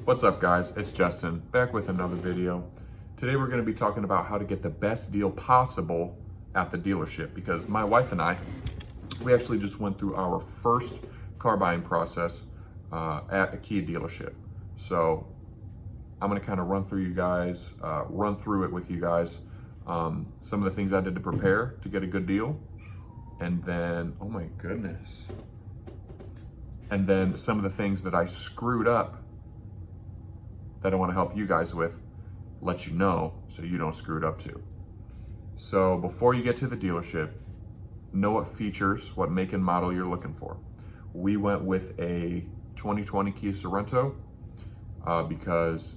What's up, guys? It's Justin back with another video. Today we're going to be talking about how to get the best deal possible at the dealership, because my wife and I, we actually just went through our first car buying process at a Kia dealership. So I'm going to kind of run through it with you guys. Some of the things I did to prepare to get a good deal, and then, oh my goodness, and then some of the things that I screwed up that I want to help you guys with, let you know so you don't screw it up too. So before you get to the dealership, know what features, what make and model you're looking for. We went with a 2020 Kia Sorento because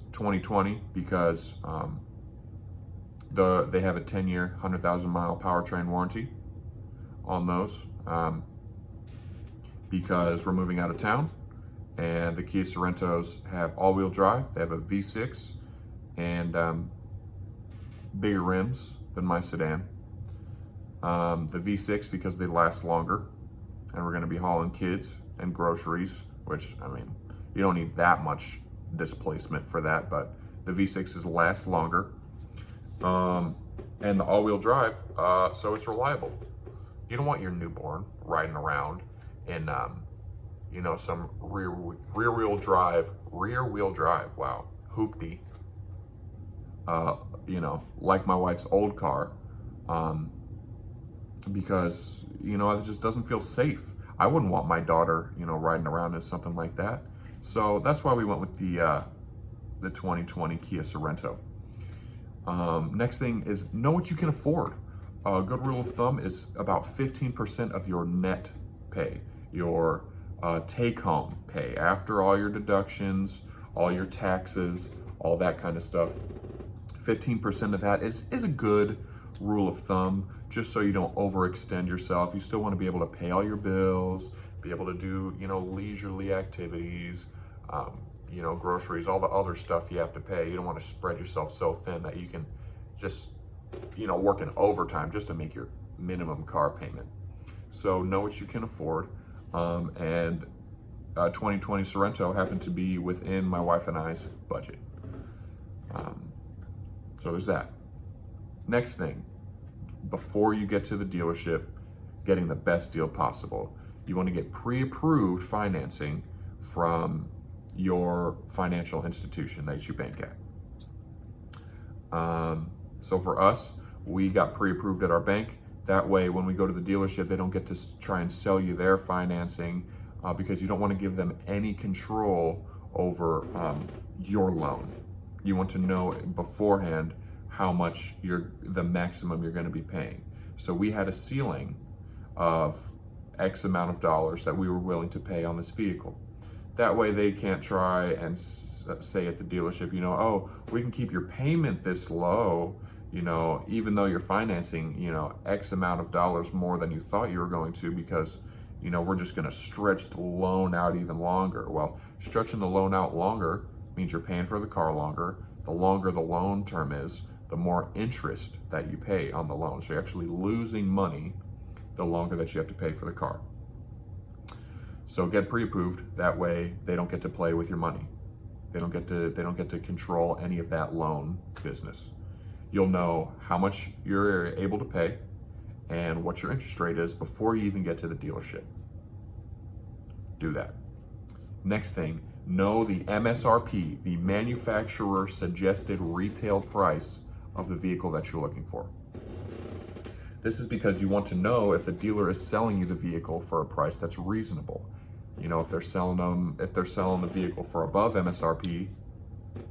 they have a 10-year, 100,000-mile powertrain warranty on those, because we're moving out of town. And the Kia Sorentos have all-wheel drive. They have a V6 and bigger rims than my sedan. The V6 because they last longer, and we're going to be hauling kids and groceries, which, I mean, you don't need that much displacement for that, but the V6s last longer. And the all-wheel drive, so it's reliable. You don't want your newborn riding around in some rear-wheel drive, wow, hoopty, like my wife's old car, because, it just doesn't feel safe. I wouldn't want my daughter, riding around in something like that. So that's why we went with the 2020 Kia Sorento. Next thing is know what you can afford. A good rule of thumb is about 15% of your net pay, your take-home pay, after all your deductions, all your taxes, all that kind of stuff. 15% of that is a good rule of thumb, just so you don't overextend yourself. You still want to be able to pay all your bills, be able to do, leisurely activities, groceries, all the other stuff you have to pay. You don't want to spread yourself so thin that you can just, work in overtime just to make your minimum car payment. So know what you can afford. And 2020 Sorento happened to be within my wife and I's budget. So there's that. Next thing, before you get to the dealership, getting the best deal possible, you want to get pre-approved financing from your financial institution that you bank at. So for us, we got pre-approved at our bank. That way, when we go to the dealership, they don't get to try and sell you their financing, because you don't want to give them any control over your loan. You want to know beforehand how much the maximum you're going to be paying. So we had a ceiling of X amount of dollars that we were willing to pay on this vehicle. That way they can't try and say at the dealership, oh, we can keep your payment this low, even though you're financing, X amount of dollars more than you thought you were going to, because, we're just going to stretch the loan out even longer. Well, stretching the loan out longer means you're paying for the car longer. The longer the loan term is, the more interest that you pay on the loan. So you're actually losing money the longer that you have to pay for the car. So get pre-approved. That way they don't get to play with your money. They don't get to control any of that loan business. You'll know how much you're able to pay and what your interest rate is before you even get to the dealership. Do that. Next thing, know the MSRP, the manufacturer suggested retail price of the vehicle that you're looking for. This is because you want to know if the dealer is selling you the vehicle for a price that's reasonable. If they're selling the vehicle for above MSRP,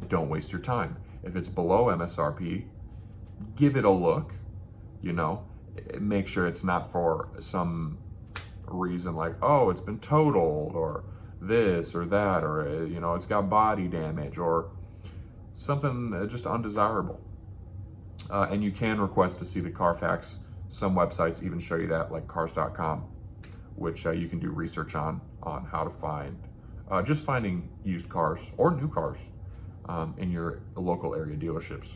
don't waste your time. If it's below MSRP, give it a look, make sure it's not for some reason like, oh, it's been totaled, or this or that, or, it's got body damage, or something just undesirable. And you can request to see the Carfax. Some websites even show you that, like cars.com, which you can do research on how to find, just finding used cars or new cars in your local area dealerships.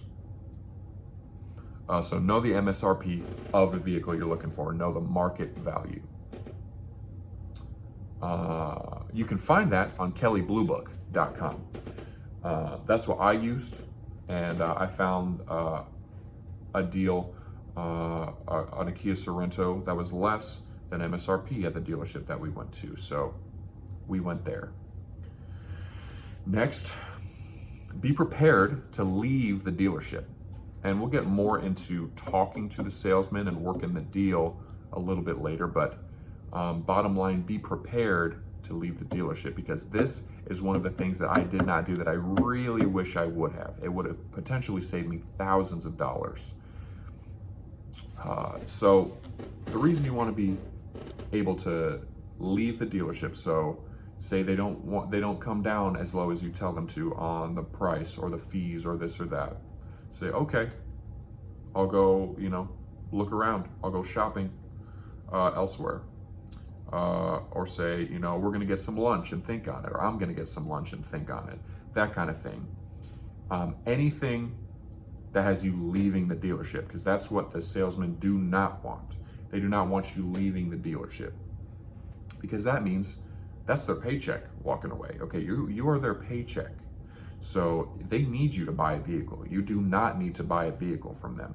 So know the MSRP of the vehicle you're looking for, know the market value. You can find that on kellybluebook.com. That's what I used, and I found a deal on a Kia Sorento that was less than MSRP at the dealership that we went to. So we went there. Next, be prepared to leave the dealership. And we'll get more into talking to the salesman and working the deal a little bit later. But bottom line, be prepared to leave the dealership, because this is one of the things that I did not do that I really wish I would have. It would have potentially saved me thousands of dollars. So the reason you want to be able to leave the dealership, so say they don't come down as low as you tell them to on the price or the fees or this or that. Say, okay, I'll go, look around. I'll go shopping elsewhere. Or say, we're going to get some lunch and think on it, or I'm going to get some lunch and think on it. That kind of thing. Anything that has you leaving the dealership, because that's what the salesmen do not want. They do not want you leaving the dealership, because that means that's their paycheck walking away. Okay, you are their paycheck. So they need you to buy a vehicle. You do not need to buy a vehicle from them.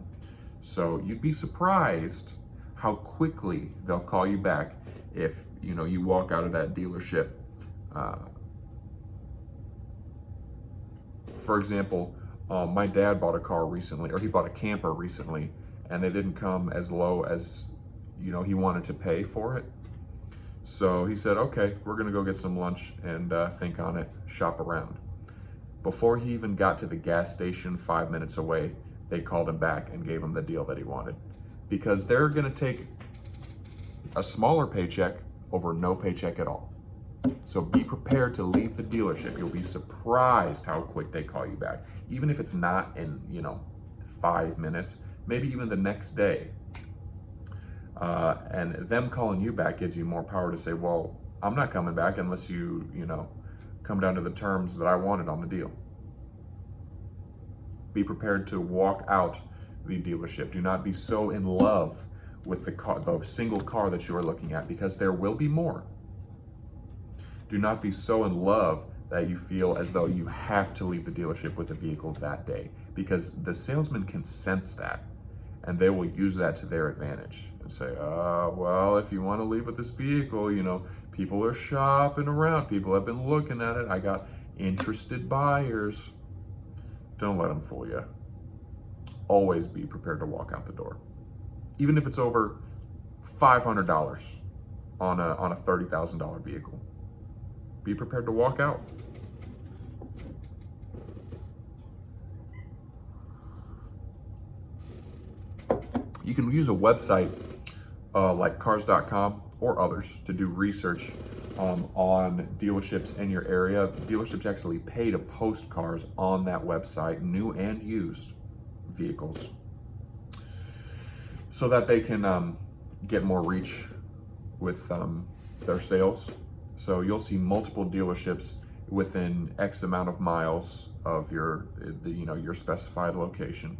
So you'd be surprised how quickly they'll call you back if you walk out of that dealership. For example, my dad bought a car recently, or he bought a camper recently, and they didn't come as low as he wanted to pay for it. So he said, okay, we're gonna go get some lunch and think on it, shop around. Before he even got to the gas station 5 minutes away, they called him back and gave him the deal that he wanted, because they're gonna take a smaller paycheck over no paycheck at all. So be prepared to leave the dealership. You'll be surprised how quick they call you back. Even if it's not in, 5 minutes, maybe even the next day. And them calling you back gives you more power to say, well, I'm not coming back unless you come down to the terms that I wanted on the deal. Be prepared to walk out the dealership. Do not be so in love with the single car that you are looking at, because there will be more. Do not be so in love that you feel as though you have to leave the dealership with the vehicle that day, because the salesman can sense that, and they will use that to their advantage and say, well, if you want to leave with this vehicle, people are shopping around, people have been looking at it, I got interested buyers. Don't let them fool you. Always be prepared to walk out the door, even if it's over $500 on a $30,000 vehicle. Be prepared to walk out. You can use a website like Cars.com or others to do research on dealerships in your area. Dealerships actually pay to post cars on that website, new and used vehicles, so that they can get more reach with their sales. So you'll see multiple dealerships within X amount of miles of your specified location.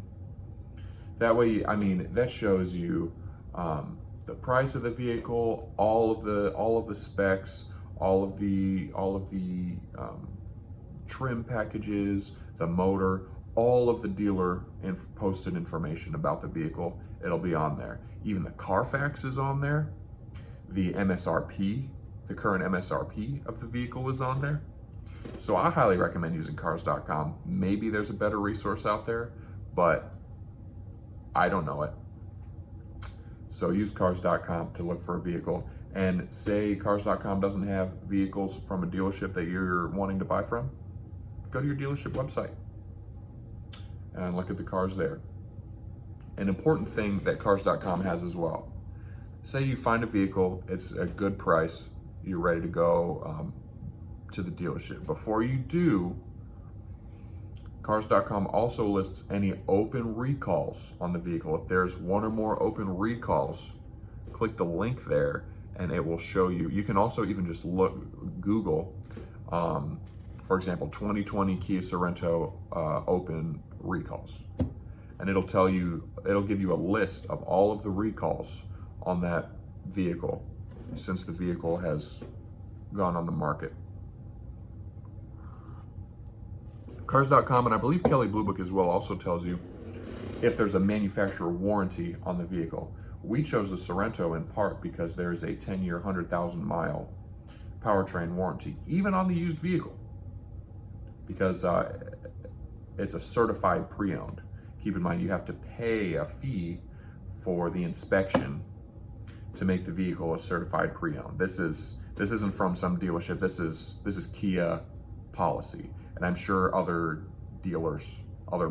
That way, that shows you the price of the vehicle, all of the specs, all of the trim packages, the motor, all of the dealer posted information about the vehicle. It'll be on there. Even the Carfax is on there. The MSRP, the current MSRP of the vehicle is on there. So I highly recommend using Cars.com. Maybe there's a better resource out there, but I don't know it. So use Cars.com to look for a vehicle. And say Cars.com doesn't have vehicles from a dealership that you're wanting to buy from, go to your dealership website and look at the cars there. An important thing that Cars.com has as well. Say you find a vehicle, it's a good price, you're ready to go to the dealership. Before you do, Cars.com also lists any open recalls on the vehicle. If there's one or more open recalls, click the link there and it will show you. You can also even just Google, for example, 2020 Kia Sorento open recalls. And it'll give you a list of all of the recalls on that vehicle since the vehicle has gone on the market. Cars.com, and I believe Kelley Blue Book as well, also tells you if there's a manufacturer warranty on the vehicle. We chose the Sorento in part because there's a 10-year, 100,000-mile powertrain warranty, even on the used vehicle, because it's a certified pre-owned. Keep in mind, you have to pay a fee for the inspection to make the vehicle a certified pre-owned. This isn't from some dealership. This is Kia policy, and I'm sure other dealers, other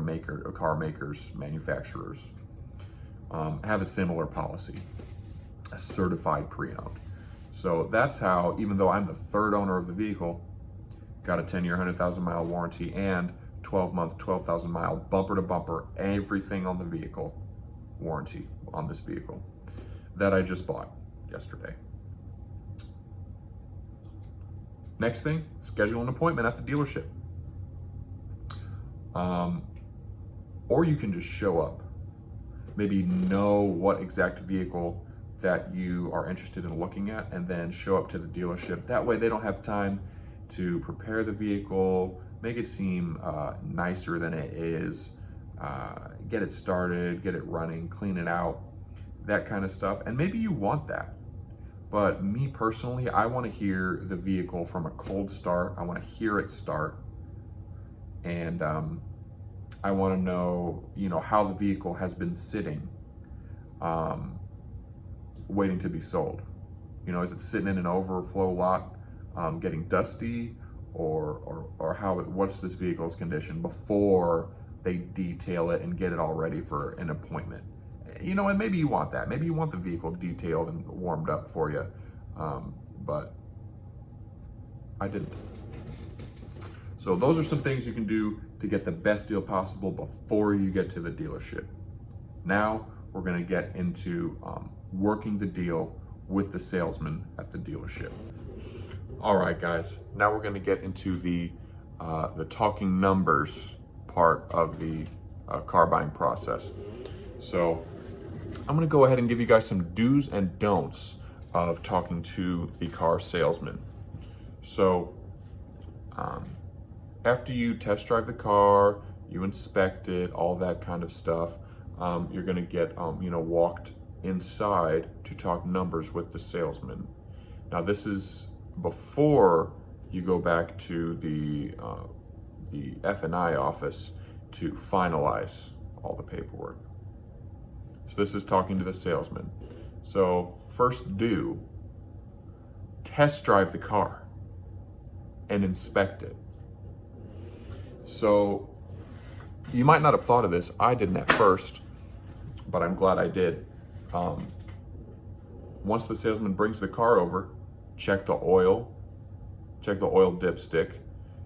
car makers, manufacturers have a similar policy, a certified pre-owned. So that's how, even though I'm the third owner of the vehicle, got a 10-year, 100,000-mile warranty and 12-month, 12,000-mile bumper-to-bumper, everything on the vehicle warranty on this vehicle that I just bought yesterday. Next thing, schedule an appointment at the dealership. Or you can just show up. Maybe know what exact vehicle that you are interested in looking at, and then show up to the dealership. That way they don't have time to prepare the vehicle, make it seem nicer than it is, get it started, get it running, clean it out, that kind of stuff. And maybe you want that. But me personally, I want to hear the vehicle from a cold start. I want to hear it start. And I want to know, how the vehicle has been sitting, waiting to be sold. Is it sitting in an overflow lot, getting dusty, or what's this vehicle's condition before they detail it and get it all ready for an appointment? And maybe you want that. Maybe you want the vehicle detailed and warmed up for you, but I didn't. So those are some things you can do to get the best deal possible before you get to the dealership. Now we're going to get into working the deal with the salesman at the dealership. All right, guys. Now we're going to get into the talking numbers part of the car buying process. So I'm going to go ahead and give you guys some do's and don'ts of talking to the car salesman. So after you test drive the car, you inspect it, all that kind of stuff, you're going to get walked inside to talk numbers with the salesman. Now this is before you go back to the F&I office to finalize all the paperwork. So this is talking to the salesman. So first do, test drive the car and inspect it. So you might not have thought of this. I didn't at first, but I'm glad I did. Once the salesman brings the car over, check the oil dipstick.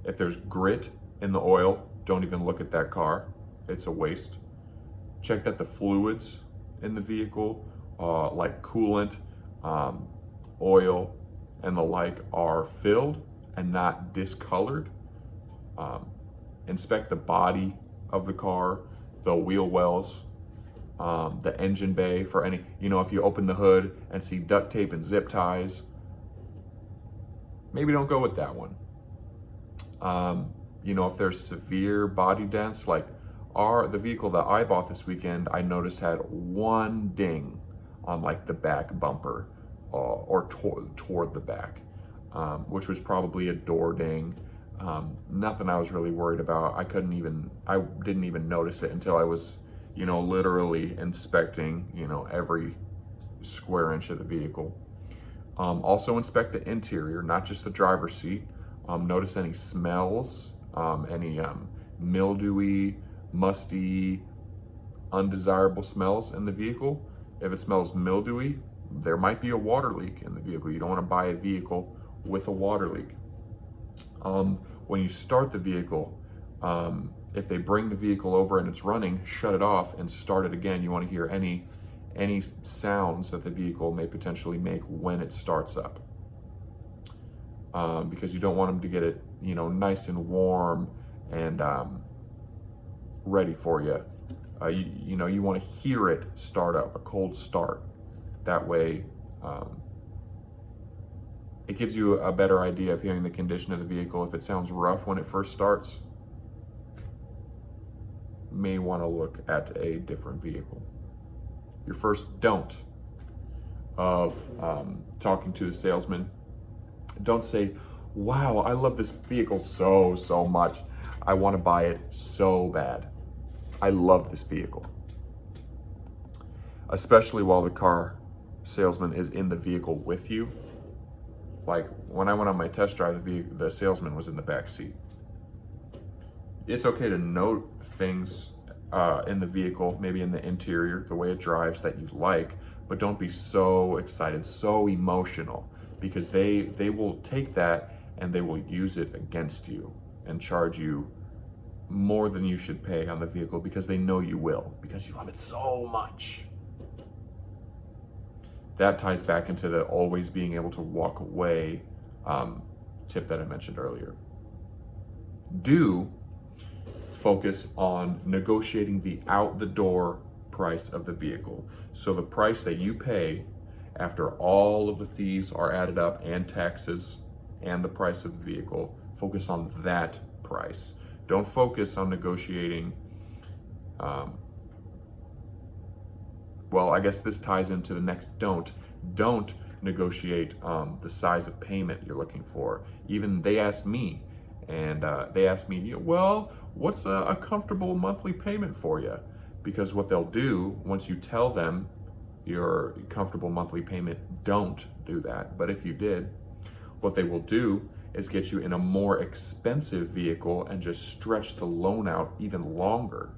If there's grit in the oil, don't even look at that car. It's a waste. Check that the fluids in the vehicle, like coolant, oil, and the like, are filled and not discolored. Inspect the body of the car, the wheel wells, the engine bay for any, if you open the hood and see duct tape and zip ties, maybe don't go with that one. If there's severe body dents, like the vehicle that I bought this weekend, I noticed had one ding on like the back bumper, or toward the back, which was probably a door ding. Nothing I was really worried about. I didn't even notice it until I was, literally inspecting, every square inch of the vehicle. Also inspect the interior, not just the driver's seat. Notice any smells, any mildewy, musty, undesirable smells in the vehicle. If it smells mildewy, there might be a water leak in the vehicle. You don't want to buy a vehicle with a water leak. When you start the vehicle, if they bring the vehicle over and it's running, shut it off and start it again. You want to hear any sounds that the vehicle may potentially make when it starts up, because you don't want them to get it, nice and warm and ready for you. You want to hear it start up, a cold start. That way, it gives you a better idea of hearing the condition of the vehicle. If it sounds rough when it first starts, may want to look at a different vehicle. Your first don't of talking to the salesman, don't say, wow, I love this vehicle so much. I want to buy it so bad. I love this vehicle. Especially while the car salesman is in the vehicle with you. Like when I went on my test drive, the salesman was in the back seat. It's okay to note things in the vehicle, maybe in the interior, the way it drives that you like, but don't be so excited, so emotional, because they will take that and they will use it against you and charge you more than you should pay on the vehicle because they know you will, because you love it so much. That ties back into the always being able to walk away tip that I mentioned earlier. Do focus on negotiating the out the door price of the vehicle. So the price that you pay after all of the fees are added up and taxes and the price of the vehicle, focus on that price. Don't focus on negotiating. Well, I guess this ties into the next don't. Don't negotiate the size of payment you're looking for. Even they asked me, well, what's a comfortable monthly payment for you? Because what they'll do, once you tell them your comfortable monthly payment, don't do that. But if you did, what they will do is get you in a more expensive vehicle and just stretch the loan out even longer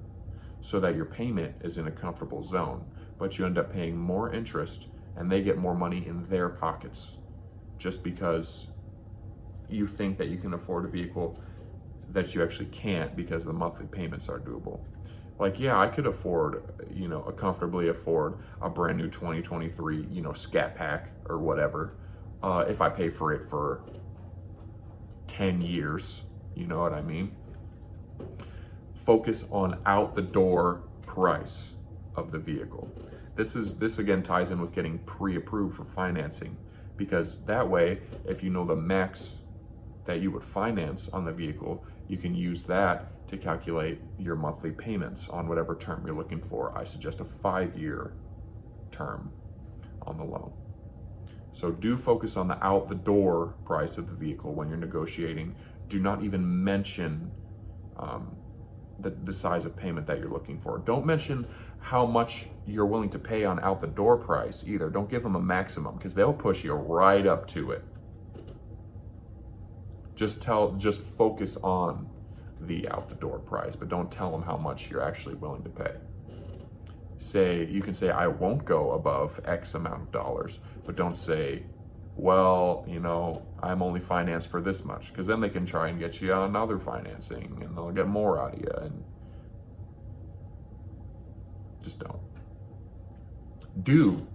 so that your payment is in a comfortable zone. But you end up paying more interest and they get more money in their pockets just because you think that you can afford a vehicle that you actually can't because the monthly payments are doable. Like, yeah, I could afford, comfortably afford a brand new 2023, Scat Pack or whatever, if I pay for it for 10 years, you know what I mean? Focus on out the door price of the vehicle. This again ties in with getting pre-approved for financing, because that way, if you know the max that you would finance on the vehicle, you can use that to calculate your monthly payments on whatever term you're looking for. I suggest a 5-year term on the loan. So do focus on the out the door price of the vehicle when you're negotiating. Do not even mention the size of payment that you're looking for. Don't mention how much you're willing to pay on out the door price either. Don't give them a maximum because they'll push you right up to it. Just focus on the out the door price, but don't tell them how much you're actually willing to pay. You can say, I won't go above X amount of dollars, but don't say, well, I'm only financed for this much, because then they can try and get you on other financing and they'll get more out of you, and just don't. Do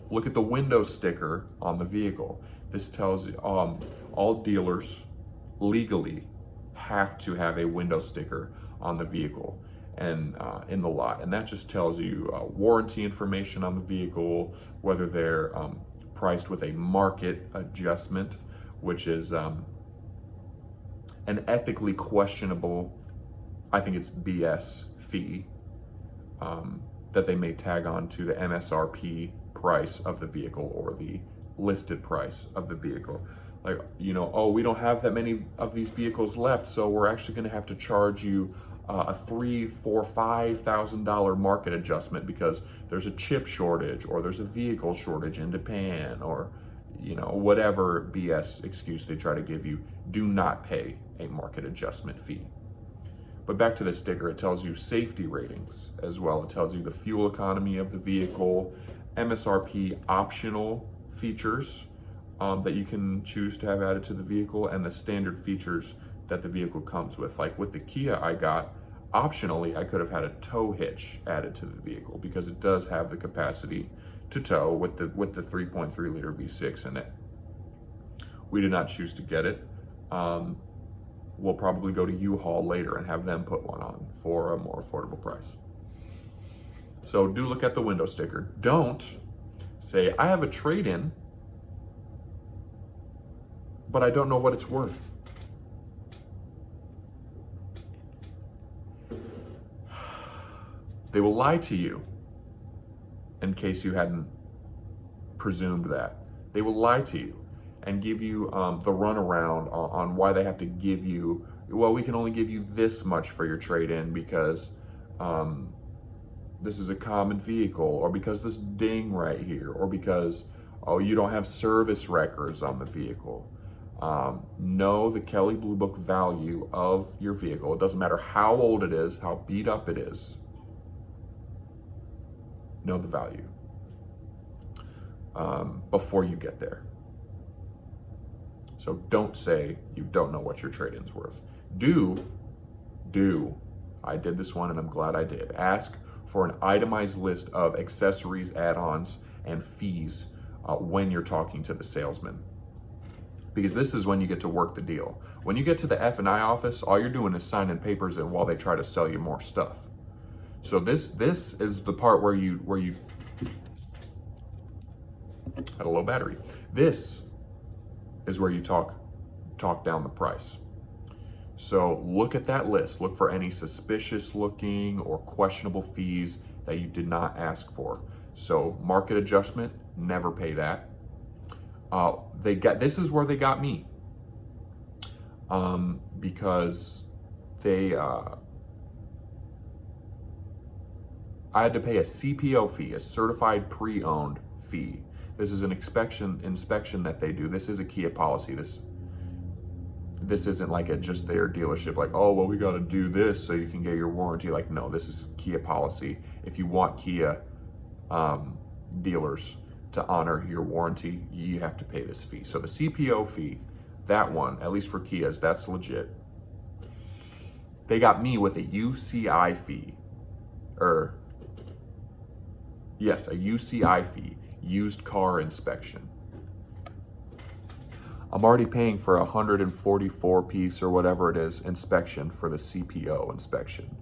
look at the window sticker on the vehicle. This tells you all dealers legally have to have a window sticker on the vehicle and in the lot, and that just tells you warranty information on the vehicle, whether they're priced with a market adjustment, which is an ethically questionable, I think it's BS fee that they may tag on to the MSRP price of the vehicle or the listed price of the vehicle. Like, we don't have that many of these vehicles left, so we're actually going to have to charge you a $3,000, $4,000, $5,000 market adjustment because there's a chip shortage or there's a vehicle shortage in Japan, or whatever BS excuse they try to give you. Do not pay a market adjustment fee. But back to the sticker, it tells you safety ratings as well. It tells you the fuel economy of the vehicle, MSRP optional features that you can choose to have added to the vehicle, and the standard features that the vehicle comes with. Like with the Kia I got, optionally, I could have had a tow hitch added to the vehicle because it does have the capacity to tow with the 3.3 liter V6 in it. We did not choose to get it. We'll probably go to U-Haul later and have them put one on for a more affordable price. So do look at the window sticker. Don't say, I have a trade-in, but I don't know what it's worth. They will lie to you, in case you hadn't presumed that. They will lie to you and give you the runaround on why they have to give you, well, we can only give you this much for your trade-in because this is a common vehicle, or because this ding right here, or because, oh, you don't have service records on the vehicle. Know the Kelley Blue Book value of your vehicle. It doesn't matter how old it is, how beat up it is. Know the value before you get there. So don't say you don't know what your trade-in's worth. I did this one and I'm glad I did. Ask for an itemized list of accessories, add-ons, and fees when you're talking to the salesman. Because this is when you get to work the deal. When you get to the F&I office, all you're doing is signing papers in while they try to sell you more stuff. So this is the part where you had a low battery. This is where you talk down the price. So look at that list. Look for any suspicious looking or questionable fees that you did not ask for. So market adjustment, never pay that. This is where they got me, because I had to pay a CPO fee, a certified pre-owned fee. This is an inspection that they do. This is a Kia policy. This isn't like just their dealership, like, oh, well, we got to do this so you can get your warranty. Like, no, this is Kia policy. If you want Kia dealers to honor your warranty, you have to pay this fee. So the CPO fee, that one, at least for Kias, that's legit. They got me with a UCI fee, yes, a UCI fee, used car inspection. I'm already paying for a 144 piece or whatever it is inspection for the CPO inspection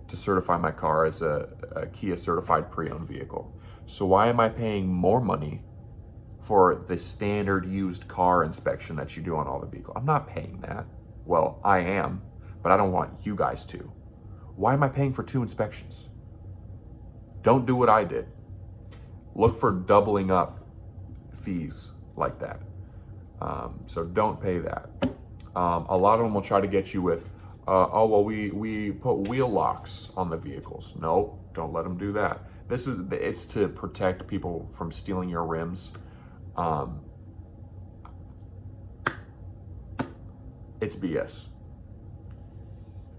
to certify my car as a Kia certified pre-owned vehicle. So why am I paying more money for the standard used car inspection that you do on all the vehicles? I'm not paying that. Well, I am, but I don't want you guys to. Why am I paying for 2 inspections? Don't do what I did. Look for doubling up fees like that. So don't pay that. A lot of them will try to get you with, oh, well, we put wheel locks on the vehicles. No, don't let them do that. It's to protect people from stealing your rims. It's BS.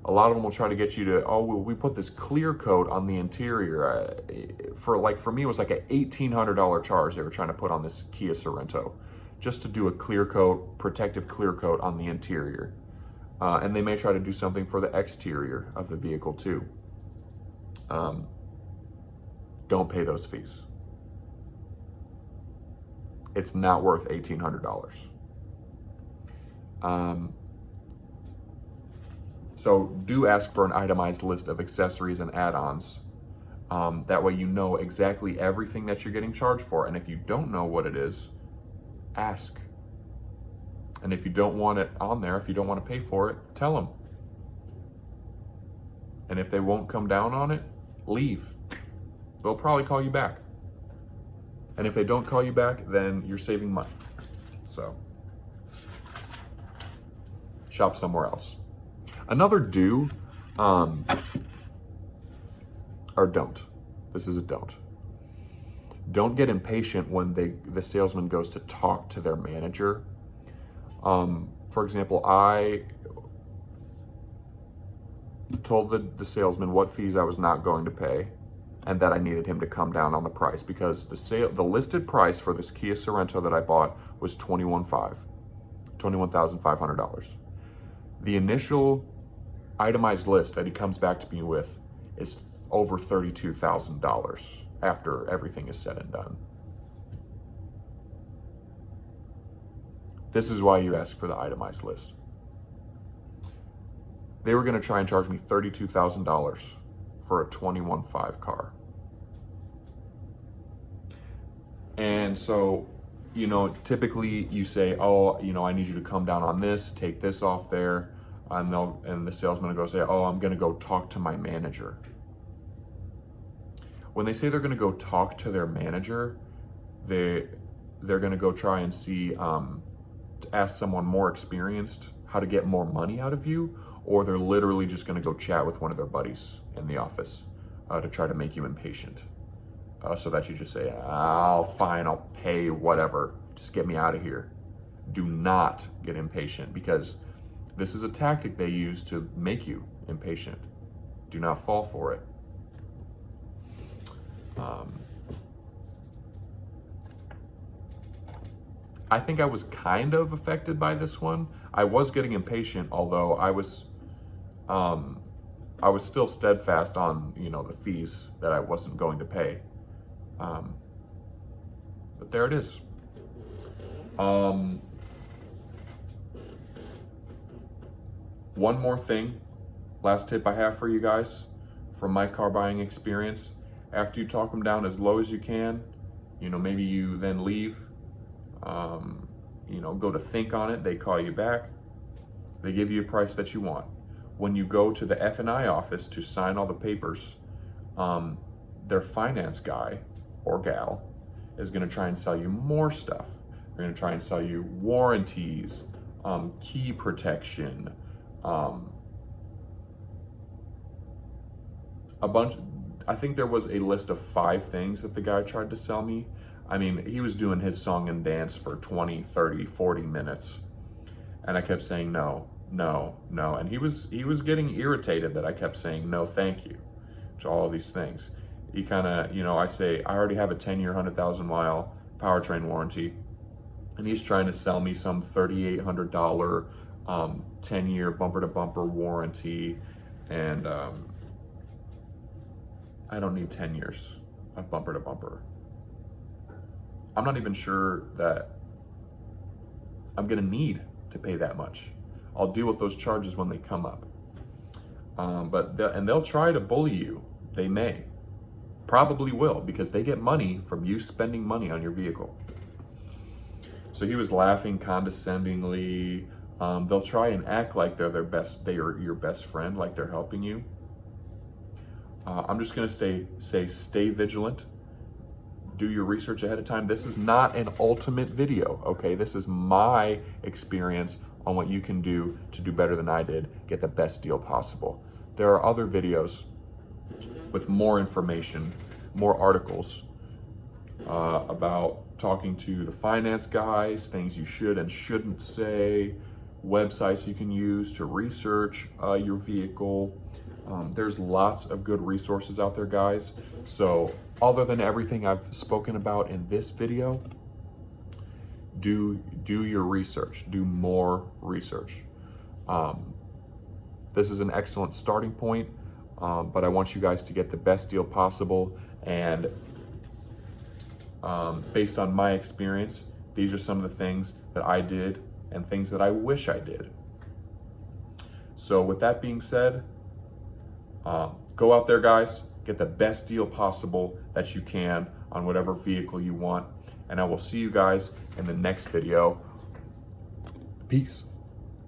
A lot of them will try to get you to, oh, well, we put this clear coat on the interior. For me, it was like an $1,800 charge they were trying to put on this Kia Sorento, just to do a clear coat, protective clear coat on the interior. And they may try to do something for the exterior of the vehicle too. Don't pay those fees. It's not worth $1,800. So do ask for an itemized list of accessories and add-ons. That way you know exactly everything that you're getting charged for. And if you don't know what it is, ask. And if you don't want it on there, if you don't want to pay for it, tell them. And if they won't come down on it, leave. They'll probably call you back. And if they don't call you back, then you're saving money. So shop somewhere else. Another do, or don't. This is a don't. Don't get impatient when the salesman goes to talk to their manager. For example, I told the salesman what fees I was not going to pay and that I needed him to come down on the price, because the listed price for this Kia Sorento that I bought was $21,500. The initial itemized list that he comes back to me with is over $32,000 after everything is said and done. This is why you ask for the itemized list. They were going to try and charge me $32,000 for a 21.5 car. And so, typically you say, oh, I need you to come down on this, take this off there. And the salesman will go say, oh, I'm going to go talk to my manager. when they say they're going to go talk to their manager, they're going to go try and see, to ask someone more experienced how to get more money out of you, or they're literally just going to go chat with one of their buddies in the office to try to make you impatient, so that you just say, "Oh, fine, I'll pay whatever. Just get me out of here." Do not get impatient, because this is a tactic they use to make you impatient. Do not fall for it. I think I was kind of affected by this one. I was getting impatient, although I was still steadfast on, the fees that I wasn't going to pay. But there it is. One more thing, last tip I have for you guys from my car buying experience. After you talk them down as low as you can, maybe you then leave, go to think on it. They call you back. They give you a price that you want. When you go to the F&I office to sign all the papers, their finance guy or gal is going to try and sell you more stuff. They're going to try and sell you warranties, key protection, a bunch. I think there was a list of 5 things that the guy tried to sell me. I mean, he was doing his song and dance for 20, 30, 40 minutes. And I kept saying no, no, no. And he was getting irritated that I kept saying no, thank you to all of these things. He kind of, I say, I already have a 10-year, 100,000-mile powertrain warranty. And he's trying to sell me some $3,800 10-year bumper-to-bumper warranty. And I don't need 10 years of bumper-to-bumper. I'm not even sure that I'm gonna need to pay that much. I'll deal with those charges when they come up. But they'll try to bully you. They may, probably will, because they get money from you spending money on your vehicle. So he was laughing condescendingly. They'll try and act like they are your best friend, like they're helping you. I'm just gonna say stay vigilant. Do your research ahead of time. This is not an ultimate video, okay? This is my experience on what you can do to do better than I did, get the best deal possible. There are other videos with more information, more articles about talking to the finance guys, things you should and shouldn't say, websites you can use to research your vehicle. There's lots of good resources out there, guys. So other than everything I've spoken about in this video, do your research, do more research. This is an excellent starting point, but I want you guys to get the best deal possible. And based on my experience, these are some of the things that I did and things that I wish I did. So with that being said, go out there, guys, get the best deal possible that you can on whatever vehicle you want. And I will see you guys in the next video. Peace.